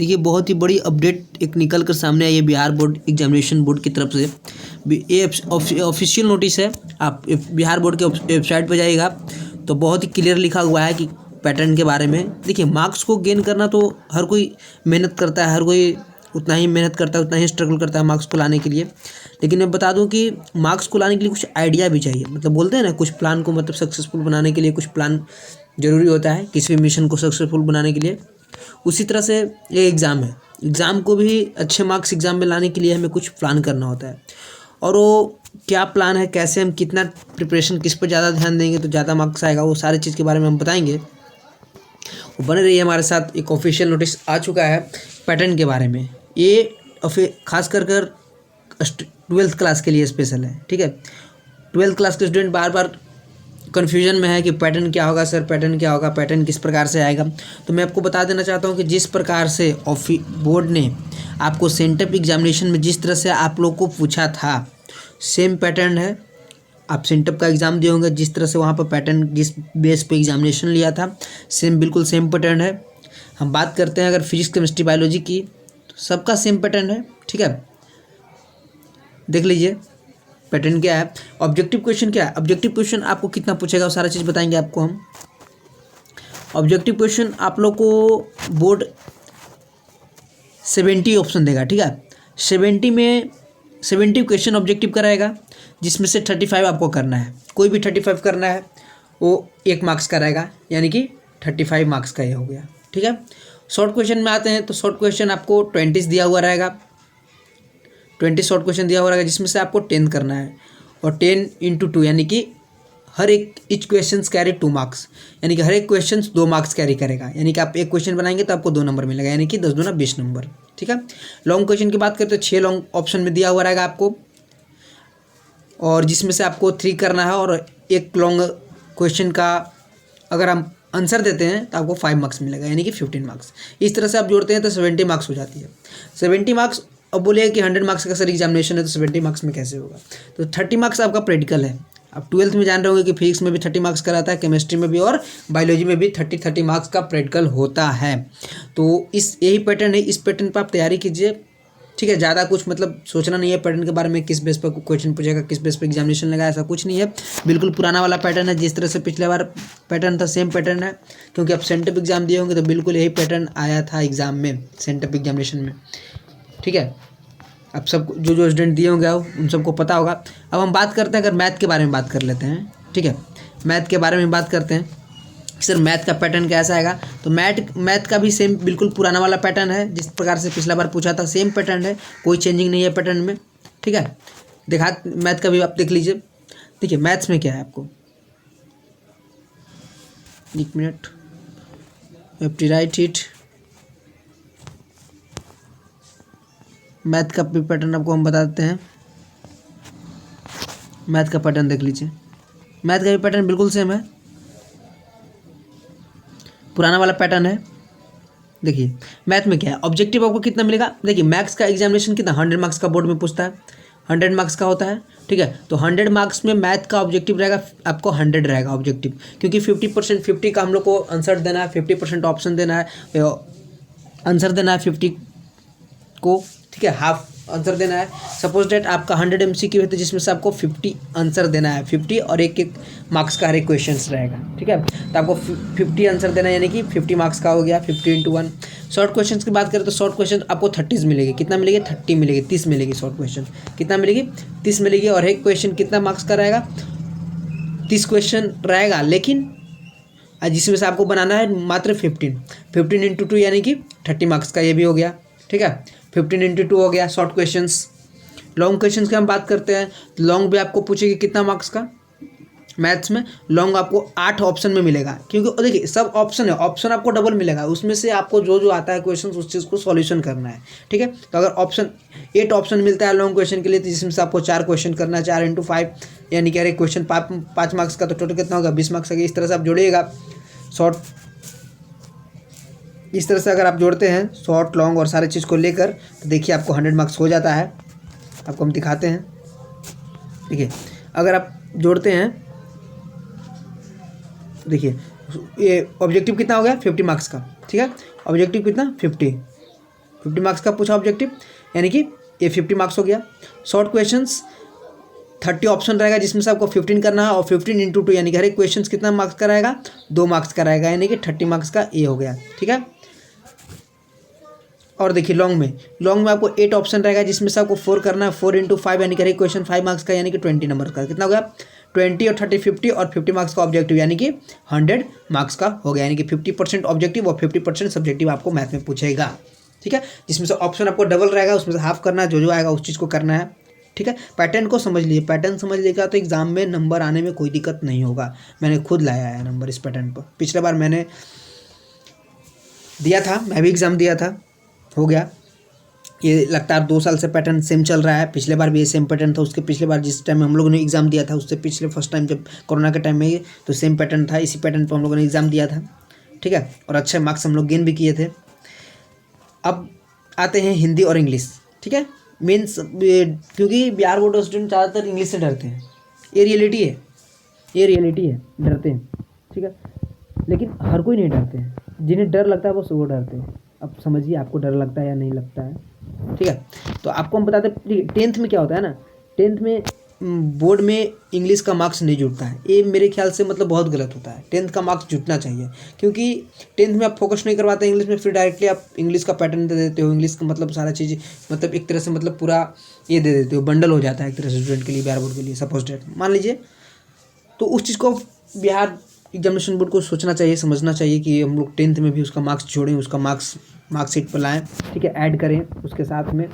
देखिए बहुत ही बड़ी अपडेट एक निकल कर सामने आई है बिहार बोर्ड एग्जामिनेशन बोर्ड की तरफ से। ये ऑफिशियल नोटिस है। आप बिहार बोर्ड के वेबसाइट पर जाइएगा तो बहुत ही क्लियर लिखा हुआ है कि पैटर्न के बारे में। देखिए मार्क्स को गेन करना तो हर कोई मेहनत करता है, हर कोई उतना ही मेहनत करता है, उतना ही स्ट्रगल करता है मार्क्स को लाने के लिए। लेकिन मैं बता दूं कि मार्क्स को लाने के लिए कुछ आइडिया भी चाहिए। मतलब बोलते हैं ना, कुछ प्लान को मतलब सक्सेसफुल बनाने के लिए कुछ प्लान ज़रूरी होता है किसी भी मिशन को सक्सेसफुल बनाने के लिए। उसी तरह से ये एग्ज़ाम है। एग्ज़ाम को भी अच्छे मार्क्स एग्ज़ाम में लाने के लिए हमें कुछ प्लान करना होता है। और वो क्या प्लान है, कैसे हम कितना प्रिपरेशन किस पर ज़्यादा ध्यान देंगे तो ज़्यादा मार्क्स आएगा, वो सारी चीज़ के बारे में हम बताएंगे। वो बने रहिए हमारे साथ। एक ऑफिशियल नोटिस आ चुका है पैटर्न के बारे में। ये खास कर 12th क्लास के लिए स्पेशल है। ठीक है, 12th क्लास के स्टूडेंट बार बार कन्फ्यूजन में है कि पैटर्न क्या होगा सर, पैटर्न क्या होगा, पैटर्न किस प्रकार से आएगा। तो मैं आपको बता देना चाहता हूँ कि जिस प्रकार से बोर्ड ने आपको सेंटअप एग्जामिनेशन में जिस तरह से आप लोग को पूछा था, सेम पैटर्न है। आप सेंटअप का एग्ज़ाम दिए होंगे, जिस तरह से वहाँ पर पैटर्न जिस बेस पे एग्जामिनेशन लिया था, सेम बिल्कुल सेम पैटर्न है। हम बात करते हैं अगर फिजिक्स केमिस्ट्री बायोलॉजी की, तो सबका सेम पैटर्न है। ठीक है, देख लीजिए पैटर्न क्या है। ऑब्जेक्टिव क्वेश्चन क्या है, ऑब्जेक्टिव क्वेश्चन आपको कितना पूछेगा वो सारा चीज़ बताएंगे आपको हम। ऑब्जेक्टिव क्वेश्चन आप लोग को बोर्ड 70 ऑप्शन देगा। ठीक है, 70 में 70 क्वेश्चन ऑब्जेक्टिव कराएगा, जिसमें से 35 आपको करना है। कोई भी 35 करना है वो 1 मार्क्स का रहेगा, यानी कि 35 मार्क्स का ये हो गया। ठीक है, शॉर्ट क्वेश्चन में आते हैं तो शॉर्ट क्वेश्चन आपको 20 दिया हुआ रहेगा। 20 शॉर्ट क्वेश्चन दिया हुआ रहेगा, जिसमें से आपको 10 करना है। और 10 × 2 यानी कि हर एक ईच क्वेश्चन कैरी 2 मार्क्स, यानी कि हर एक क्वेश्चन 2 मार्क्स कैरी करेगा। यानी कि आप एक क्वेश्चन बनाएंगे तो आपको 2 नंबर मिलेगा, यानी कि 10 दूना 20 नंबर। ठीक है, लॉन्ग क्वेश्चन की बात करते तो 6 लॉन्ग ऑप्शन में दिया हुआ रहेगा आपको, और जिसमें से आपको 3 करना है। और एक लॉन्ग क्वेश्चन का अगर हम आंसर देते हैं तो आपको 5 मार्क्स मिलेगा, यानी कि 15 मार्क्स। इस तरह से आप जोड़ते हैं तो 70 मार्क्स हो जाती है। 70 मार्क्स। अब बोलिए कि 100 मार्क्स का सर एग्जामिनेशन है तो 70 मार्क्स में कैसे होगा। तो 30 मार्क्स आपका प्रैक्टिकल है। आप 12th में जान रहे होंगे कि फिजिक्स में भी 30 मार्क्स का रहता है, केमिस्ट्री में भी और बायोलॉजी में भी 30 मार्क्स का प्रैक्टिकल होता है। तो यही पैटर्न है, इस पैटर्न पर आप तैयारी कीजिए। ठीक है, ज़्यादा कुछ मतलब सोचना नहीं है पैटर्न के बारे में, किस बेस पर क्वेश्चन पूछेगा, किस बेस पर एग्जामिनेशन लगा, ऐसा कुछ नहीं है। बिल्कुल पुराना वाला पैटर्न है, जिस तरह से पिछले बार पैटर्न था सेम पैटर्न है। क्योंकि आप सेंटअप एग्जाम दिए होंगे तो बिल्कुल यही पैटर्न आया था एग्जाम में, सेंटअप एग्जामिनेशन में। ठीक है, आप सब जो स्टूडेंट दिए होंगे उन सबको पता होगा। अब हम बात करते हैं, अगर मैथ के बारे में बात कर लेते हैं। ठीक है, मैथ के बारे में बात करते हैं सर, मैथ का पैटर्न कैसा आएगा। तो मैथ का भी सेम बिल्कुल पुराना वाला पैटर्न है, जिस प्रकार से पिछला बार पूछा था सेम पैटर्न है, कोई चेंजिंग नहीं है पैटर्न में। ठीक है, मैथ का भी आप देख लीजिए। देखिए मैथ्स में क्या है आपको, एक मिनट, राइट इट। मैथ का भी पैटर्न आपको हम बता देते हैं। मैथ का पैटर्न देख लीजिए, मैथ का भी पैटर्न बिल्कुल सेम है, पुराना वाला पैटर्न है। देखिए मैथ में क्या है, ऑब्जेक्टिव आपको कितना मिलेगा। देखिए मैथ्स का एग्जामिनेशन कितना 100 मार्क्स का बोर्ड में पूछता है, 100 मार्क्स का होता है। ठीक है, तो 100 मार्क्स में मैथ का ऑब्जेक्टिव रहेगा, आपको 100 रहेगा ऑब्जेक्टिव, क्योंकि 50% 50 का हम लोग को आंसर देना है, 50% ऑप्शन देना है, आंसर देना है 50 को। ठीक है, हाफ आंसर देना है। सपोज डेट आपका 100 MCQ है तो जिसमें से आपको 50 आंसर देना है, 50 और एक मार्क्स का हर एक क्वेश्चन रहेगा। ठीक है, तो आपको 50 आंसर देना है, यानी कि 50 मार्क्स का हो गया, 50 × 1। शॉर्ट क्वेश्चन की बात करें तो शॉर्ट क्वेश्चन आपको 30 मिलेगी। कितना मिलेगी, 30 मिलेगी, 30 मिलेगी। शॉर्ट क्वेश्चन कितना मिलेगी, 30 मिलेगी। और एक क्वेश्चन कितना मार्क्स का रहेगा, 30 क्वेश्चन रहेगा, लेकिन जिसमें से आपको बनाना है मात्र 15 × 2 यानी कि 30 मार्क्स का ये भी हो गया। ठीक है, 15 × 2 हो गया शॉर्ट क्वेश्चंस। लॉन्ग क्वेश्चंस की हम बात करते हैं, लॉन्ग भी आपको पूछेगी कितना मार्क्स का। मैथ्स में लॉन्ग आपको 8 ऑप्शन में मिलेगा, क्योंकि देखिए सब ऑप्शन है, ऑप्शन आपको डबल मिलेगा, उसमें से आपको जो आता है क्वेश्चन उस चीज़ को सॉल्यूशन करना है। ठीक है, तो अगर 8 ऑप्शन मिलता है लॉन्ग क्वेश्चन के लिए, तो जिसमें से आपको 4 क्वेश्चन करना है, 4 × 5 यानी कि अरे क्वेश्चन 5 मार्क्स का, तो टोटल कितना होगा, 20 मार्क्स का। इस तरह से आप जोड़िएगा शॉर्ट, इस तरह से अगर आप जोड़ते हैं शॉर्ट लॉन्ग और सारे चीज़ को लेकर, तो देखिए आपको 100 मार्क्स हो जाता है। आपको हम दिखाते हैं। देखिए अगर आप जोड़ते हैं, देखिए ये ऑब्जेक्टिव कितना हो गया, 50 मार्क्स का। ठीक है, ऑब्जेक्टिव कितना, 50 50 मार्क्स का पूछा ऑब्जेक्टिव, यानी कि ये 50 मार्क्स हो गया। शॉर्ट क्वेश्चंस 30 ऑप्शन रहेगा जिसमें से आपको 15 करना है, और 15 इंटू 2 यानी कि हर एक क्वेश्चन कितना मार्क्स का रहेगा, 2 मार्क्स का रहेगा, यानी कि 30 मार्क्स का ये हो गया। ठीक है। और देखिए लॉन्ग में आपको 8 ऑप्शन रहेगा जिसमें से आपको 4 करना है, 4 इंटू 5 यानी कि हर एक क्वेश्चन 5 मार्क्स का, यानी कि 20 नंबर का। कितना हो गया, 20 और 30 50 और 50 मार्क्स का ऑब्जेक्टिव, यानी कि 100 मार्क्स का हो गया। यानी कि 50% ऑब्जेक्टिव और 50% सब्जेक्टिव आपको मैथ में पूछेगा। ठीक है। जिसमें से ऑप्शन आपको डबल रहेगा, उसमें से हाफ करना है, जो आएगा उस चीज़ को करना है। ठीक है। पैटर्न को समझ लीजिए, पैटर्न समझ लीजिएगा तो एग्जाम में नंबर आने में कोई दिक्कत नहीं होगा। मैंने खुद लाया है नंबर इस पैटर्न पर, पिछले बार मैंने दिया था, मैं भी एग्ज़ाम दिया था, हो गया। ये लगातार 2 साल से पैटर्न सेम चल रहा है। पिछले बार भी ये सेम पैटर्न था, उसके पिछले बार जिस टाइम हम लोगों ने एग्ज़ाम दिया था उससे पिछले फर्स्ट टाइम जब कोरोना के टाइम में, तो सेम पैटर्न था। इसी पैटर्न पर हम लोगों ने एग्ज़ाम दिया था। ठीक है। और अच्छे मार्क्स हम लोग गेन भी किए थे। अब आते हैं हिंदी और इंग्लिश। ठीक है। मीन्स क्योंकि बिहार बोर्ड स्टूडेंट ज़्यादातर इंग्लिश से डरते हैं, ये रियलिटी है, डरते हैं। ठीक है। लेकिन हर कोई नहीं डरते हैं, जिन्हें डर लगता है वो डरते हैं। अब समझिए आपको डर लगता है या नहीं लगता है। ठीक है। तो आपको हम बताते हैं 10th में क्या होता है ना, 10th में बोर्ड में इंग्लिश का मार्क्स नहीं जुटता है। ये मेरे ख्याल से मतलब बहुत गलत होता है। 10th का मार्क्स जुटना चाहिए, क्योंकि 10th में आप फोकस नहीं करवाते इंग्लिश में, फिर डायरेक्टली आप इंग्लिश का पैटर्न दे देते हो। इंग्लिश का मतलब सारा चीज़ मतलब एक तरह से मतलब पूरा ये दे देते हो, बंडल हो जाता है एक तरह से स्टूडेंट के लिए, बिहार बोर्ड के लिए सपोज डेट मान लीजिए। तो उस चीज़ को बिहार एग्जामिनेशन बोर्ड को सोचना चाहिए, समझना चाहिए कि हम लोग 10th में भी उसका मार्क्स जोड़ें, उसका मार्कशीट पर लाएँ। ठीक है। ऐड करें उसके साथ में।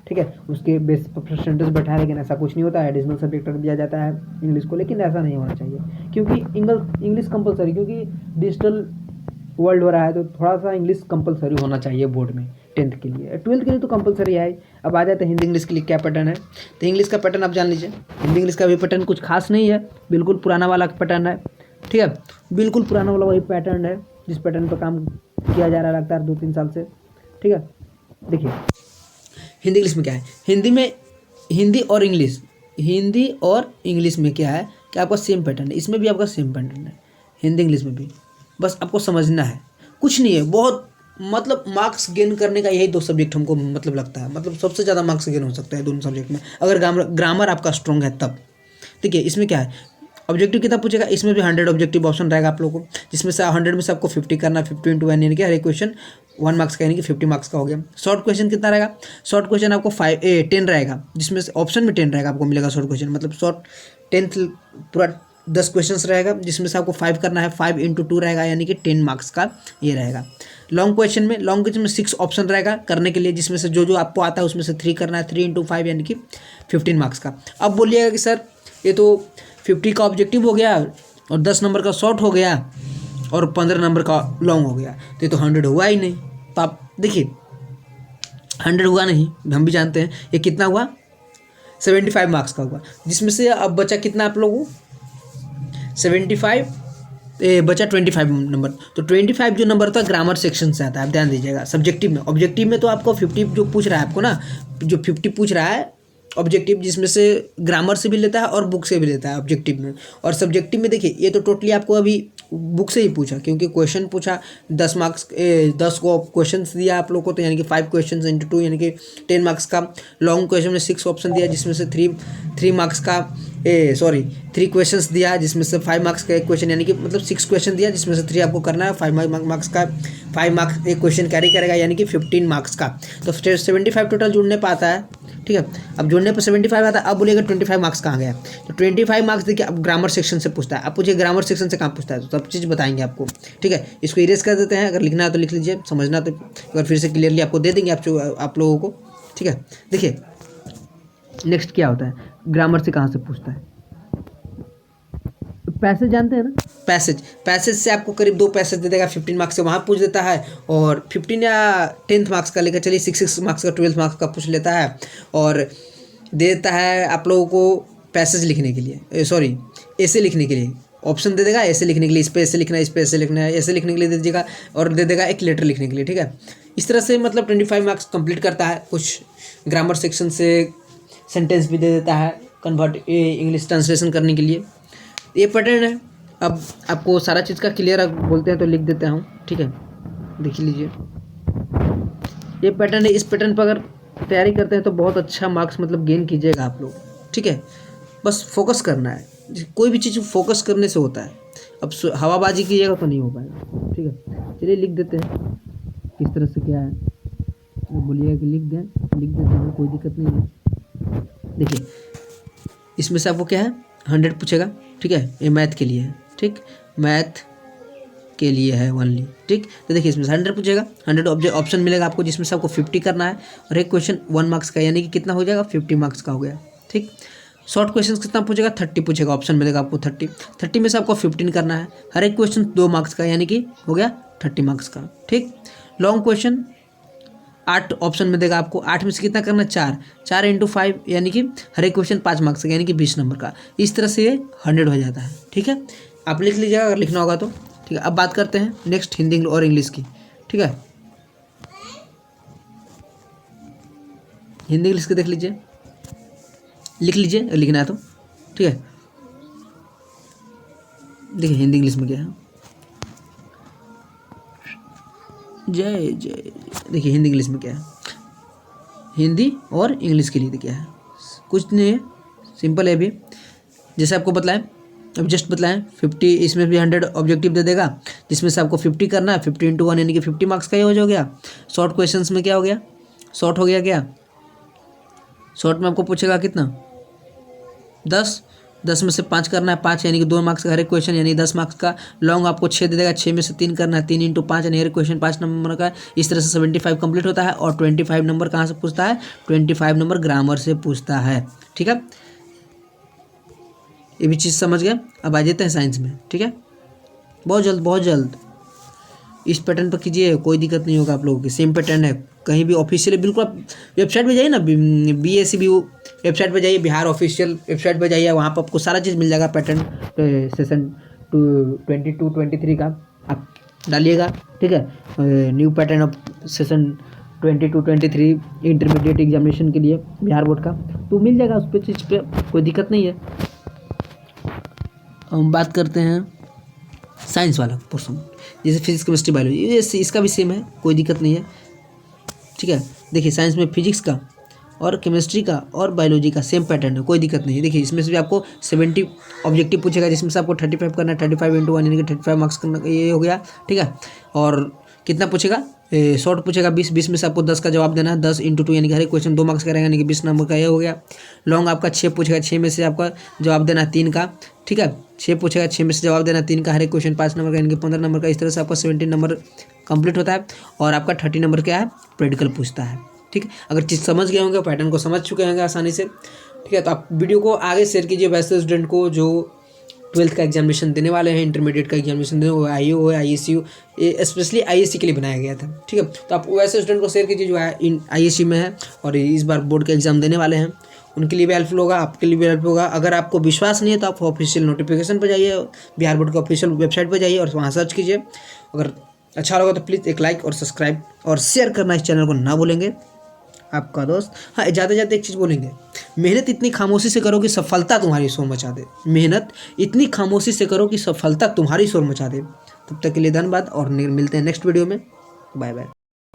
ठीक है। उसके बेस पर परसेंटेज बैठाएं, लेकिन ऐसा कुछ नहीं होता है। एडिशनल सब्जेक्ट रख दिया जाता है इंग्लिश को, लेकिन ऐसा नहीं होना चाहिए, क्योंकि इंग्लिश कंपलसरी, क्योंकि डिजिटल वर्ल्ड हो रहा है, तो थोड़ा सा इंग्लिश कंपलसरी होना चाहिए बोर्ड में 10th के लिए। 12th के लिए तो कंपलसरी है। अब आ जाते हैं हिंदी इंग्लिश के लिए क्या पैटर्न है। तो इंग्लिश का पैटर्न आप जान लीजिए। हिंदी इंग्लिश का भी पैटर्न कुछ खास नहीं है, बिल्कुल पुराना वाला पैटर्न है। ठीक है। बिल्कुल पुराना वाला वही पैटर्न है जिस पैटर्न पर काम किया जा रहा है लगातार 2-3 साल से। ठीक है। देखिए हिंदी इंग्लिश में क्या है, हिंदी और इंग्लिश में क्या है कि आपका सेम पैटर्न है। इसमें भी आपका सेम पैटर्न है, हिंदी इंग्लिश में भी। बस आपको समझना है, कुछ नहीं है बहुत। मतलब मार्क्स गेन करने का यही 2 सब्जेक्ट हमको मतलब लगता है, मतलब सबसे ज़्यादा मार्क्स गेन हो सकता है दोनों सब्जेक्ट में, अगर ग्रामर आपका स्ट्रॉन्ग है तब। देखिए इसमें क्या है, ऑब्जेक्टिव कितना पूछेगा, इसमें भी 100 ऑब्जेक्टिव ऑप्शन रहेगा आप लोगों को, जिसमें से 100 में से आपको 50 करना, 50 इंटू 1 यानी कि हर एक क्वेश्चन 1 मार्क्स का, यानी कि 50 मार्क्स का हो गया। शॉर्ट क्वेश्चन कितना रहेगा, शॉर्ट क्वेश्चन आपको 10 रहेगा, जिसमें से ऑप्शन में 10 रहेगा आपको मिलेगा शॉर्ट क्वेश्चन, मतलब शॉर्ट 10th पूरा 10 क्वेश्चन रहेगा, जिसमें से आपको 5 करना है, 5 इंटू 2 रहेगा, यानी कि 10 मार्क्स का ये रहेगा। लॉन्ग क्वेश्चन में 6 ऑप्शन रहेगा करने के लिए, जिसमें से जो आपको आता है उसमें से 3 करना है, 3 इंटू 5 यानी कि 15 मार्क्स का। अब बोलिएगा कि सर ये तो 50 का ऑब्जेक्टिव हो गया और 10 नंबर का शॉर्ट हो गया और 15 नंबर का लॉन्ग हो गया, तो ये तो 100 हुआ ही नहीं। तो आप देखिए 100 हुआ नहीं, हम भी जानते हैं। ये कितना हुआ, 75 मार्क्स का हुआ, जिसमें से अब बचा कितना आप लोगों, 75 बचा 25 नंबर। तो 25 जो नंबर था ग्रामर सेक्शन से आता है, आप ध्यान दीजिएगा। सब्जेक्टिव में, ऑब्जेक्टिव में तो आपको 50 जो पूछ रहा है आपको ना, जो 50 पूछ रहा है ऑब्जेक्टिव, जिसमें से ग्रामर से भी लेता है और बुक से भी लेता है ऑब्जेक्टिव में। और सब्जेक्टिव में देखिए ये तो टोटली आपको अभी बुक से ही पूछा, क्योंकि क्वेश्चन पूछा 10 मार्क्स 10 को क्वेश्चन दिया आप लोग को, तो यानी कि 5 क्वेश्चन इंटू 2 यानी कि 10 मार्क्स का। लॉन्ग क्वेश्चन में 6 ऑप्शन दिया, जिसमें से 3 मार्क्स का 3 क्वेश्चंस दिया, जिसमें से 5 मार्क्स का एक क्वेश्चन, यानी कि मतलब 6 क्वेश्चन दिया, जिसमें से 3 आपको करना है। 5 मार्क्स का 5 मार्क्स एक क्वेश्चन कैरी करेगा, यानी कि 15 मार्क्स का। तो 75 टोटल जुड़ने पर आता है। ठीक है। अब जुड़ने पर 75 आता है। अब बोलिएगा 25 मार्क्स कहाँ गया, तो 25 मार्क्स देखिए अब ग्रामर सेक्शन से पूछता है। अब पूछिए ग्रामर सेक्शन से कहाँ पूछता है, तो सब चीज़ बताएंगे आपको। ठीक है। इसको इरेज कर देते हैं, अगर लिखना है तो लिख लीजिए, समझना तो अगर फिर से क्लियरली आपको दे देंगे आप लोगों को। ठीक है। देखिए नेक्स्ट क्या होता है, ग्रामर से कहाँ से पूछता है, पैसेज जानते हैं ना, पैसेज से आपको करीब 2 पैसेज दे देगा, 15 मार्क्स से वहाँ पूछ देता है, और 15 या 10th मार्क्स का लेकर चलिए 6 मार्क्स का 12 मार्क्स का पूछ लेता है, और दे देता है आप लोगों को पैसेज लिखने के लिए, सॉरी ऐसे लिखने के लिए ऑप्शन दे देगा, ऐसे लिखने के लिए, इस पे ऐसे लिखना है, इस पे ऐसे लिखना है, ऐसे लिखने के लिए दे दीजिएगा, और दे देगा एक लेटर लिखने के लिए। ठीक है। इस तरह से मतलब 25 मार्क्स कंप्लीट करता है। कुछ ग्रामर सेक्शन से सेंटेंस भी दे देता है कन्वर्ट इंग्लिश ट्रांसलेशन करने के लिए। ये पैटर्न है। अब आपको सारा चीज़ का क्लियर बोलते हैं तो लिख देता हूँ। ठीक है। देख लीजिए ये पैटर्न है, इस पैटर्न पर अगर तैयारी करते हैं तो बहुत अच्छा मार्क्स मतलब गेन कीजिएगा आप लोग, ठीक है। बस फोकस करना है, कोई भी चीज़ फोकस करने से होता है। अब हवाबाजी कीजिएगा तो नहीं हो पाएगा, ठीक है। चलिए लिख देते हैं किस तरह से क्या है, बोलिएगा कि लिख देते हैं, कोई दिक्कत नहीं है। देखिए इसमें से आपको क्या है 100 पूछेगा, ठीक है। ये मैथ के लिए है, ठीक, मैथ के लिए है ओनली, ठीक। तो देखिए इसमें से 100 पूछेगा, 100 ऑप्शन मिलेगा आपको, जिसमें से आपको 50 करना है और एक क्वेश्चन 1 मार्क्स का, यानी कि कितना हो जाएगा 50 मार्क्स का हो गया, ठीक। शॉर्ट क्वेश्चन कितना पूछेगा 30 पूछेगा, ऑप्शन मिलेगा आपको 30 में से आपको 15 करना है, हर एक क्वेश्चन 2 मार्क्स का, यानी कि हो गया 30 मार्क्स का, ठीक। लॉन्ग क्वेश्चन 8 ऑप्शन में देगा आपको, 8 में से कितना करना है 4 इंटू 5, यानी कि हर एक क्वेश्चन 5 मार्क्स का, यानी कि 20 नंबर का। इस तरह से ये 100 हो जाता है, ठीक है। आप लिख लीजिएगा अगर लिखना होगा तो, ठीक है। अब बात करते हैं नेक्स्ट हिंदी और इंग्लिश की, ठीक है। हिंदी इंग्लिश के देख लीजिए, लिख लीजिए अगर लिखना है तो, ठीक है। देखिए हिंदी इंग्लिश में क्या है, जय जय। देखिए हिंदी इंग्लिश में क्या है, हिंदी और इंग्लिश के लिए क्या है, कुछ नहीं है, सिंपल है। अभी जैसे आपको बताएं, अब जस्ट बताएं 50, इसमें भी 100 ऑब्जेक्टिव दे देगा, जिसमें से आपको 50 करना है, 50 इंटू 1 यानी कि 50 मार्क्स का ये हो गया। शॉर्ट क्वेश्चंस में क्या हो गया, शॉर्ट हो गया क्या, शॉर्ट में आपको पूछेगा कितना 10 में से 5 करना है, 5 यानी कि 2 मार्क्स का हर एक क्वेश्चन, यानी 10 मार्क्स का। लॉन्ग आपको 6 दे देगा, 6 में से 3 करना है, 3 इंटू 5 यानी हर एक क्वेश्चन 5 नंबर का। इस तरह से 75 कंप्लीट होता है। और 25 नंबर कहाँ से पूछता है, 25 नंबर ग्रामर से पूछता है, ठीक है। ये भी चीज़ समझ गए। अब आ जाते हैं साइंस में, ठीक है। बहुत जल्द इस पैटर्न पर कीजिए, कोई दिक्कत नहीं होगा आप लोगों की। सेम पैटर्न है, कहीं भी ऑफिशियल बिल्कुल आप वेबसाइट पे जाइए ना, BACBU वेबसाइट पे जाइए, बिहार ऑफिशियल वेबसाइट पे जाइए, वहाँ पर आपको सारा चीज़ मिल जाएगा। पैटर्न सेशन 22-23 का आप डालिएगा, ठीक है। New pattern of session 22-23 intermediate examination के लिए बिहार बोर्ड का, तो मिल जाएगा उस पर, चीज़ पे कोई दिक्कत नहीं है। हम बात करते हैं साइंस वाला पोर्शन, जैसे फिजिक्स केमिस्ट्री बायोलॉजी, ये इसका भी सेम है, कोई दिक्कत नहीं है, ठीक है। देखिए साइंस में फिजिक्स का और केमिस्ट्री का और बायोलॉजी का सेम पैटर्न है, कोई दिक्कत नहीं है। देखिए इसमें से भी आपको 70 ऑब्जेक्टिव पूछेगा, जिसमें से आपको 35 करना है, 35 इंटू 1 यानी कि 35 मार्क्स करना, ये हो गया, ठीक है। और कितना पूछेगा, शॉर्ट पूछेगा 20 में से आपको 10 का जवाब देना है, 10 इंटू 2 यानी कि हर एक क्वेश्चन 2 मार्क्स का रहेगा, यानी कि 20 नंबर का ये हो गया। लॉन्ग आपका 6 पूछेगा, 6 में से आपका जवाब देना है 3 का, ठीक है। 6 पूछेगा, 6 में से जवाब देना 3 का, हर एक क्वेश्चन 5 नंबर का, यानी कि 15 नंबर का। इस तरह से आपका 17 नंबर कंप्लीट होता है। और आपका 30 नंबर क्या है, प्रैक्टिकल पूछता है, ठीक है। अगर चीज़ समझ गए होंगे, पैटर्न को समझ चुके होंगे आसानी से, ठीक है, तो आप वीडियो को आगे शेयर कीजिए वैसे स्टूडेंट को जो 12th का एग्जामिनेशन देने वाले हैं, इंटरमीडिएट का एग्जामिनेशन देने, वो IU हो, ISU, ये स्पेशली ISC के लिए बनाया गया था, ठीक है। तो आप वैसे स्टूडेंट को शेयर कीजिए जो ISC में है और इस बार बोर्ड का एग्जाम देने वाले हैं, उनके लिए भी हेल्पफुल होगा, आपके लिए भी हेल्पफुल होगा। अगर आपको विश्वास नहीं है तो आप ऑफिशियल नोटिफिकेशन पर जाइए, बिहार बोर्ड के ऑफिशियल वेबसाइट पर जाइए और वहाँ सर्च कीजिए। अगर अच्छा लगा तो प्लीज़ एक लाइक और सब्सक्राइब और शेयर करना इस चैनल को ना भूलेंगे। आपका दोस्त, हाँ जाते जाते एक चीज़ बोलेंगे, मेहनत इतनी खामोशी से करो कि सफलता तुम्हारी शोर मचा दे। मेहनत इतनी खामोशी से करो कि सफलता तुम्हारी शोर मचा दे। तब तक के लिए धन्यवाद और मिलते हैं नेक्स्ट वीडियो में। Bye bye.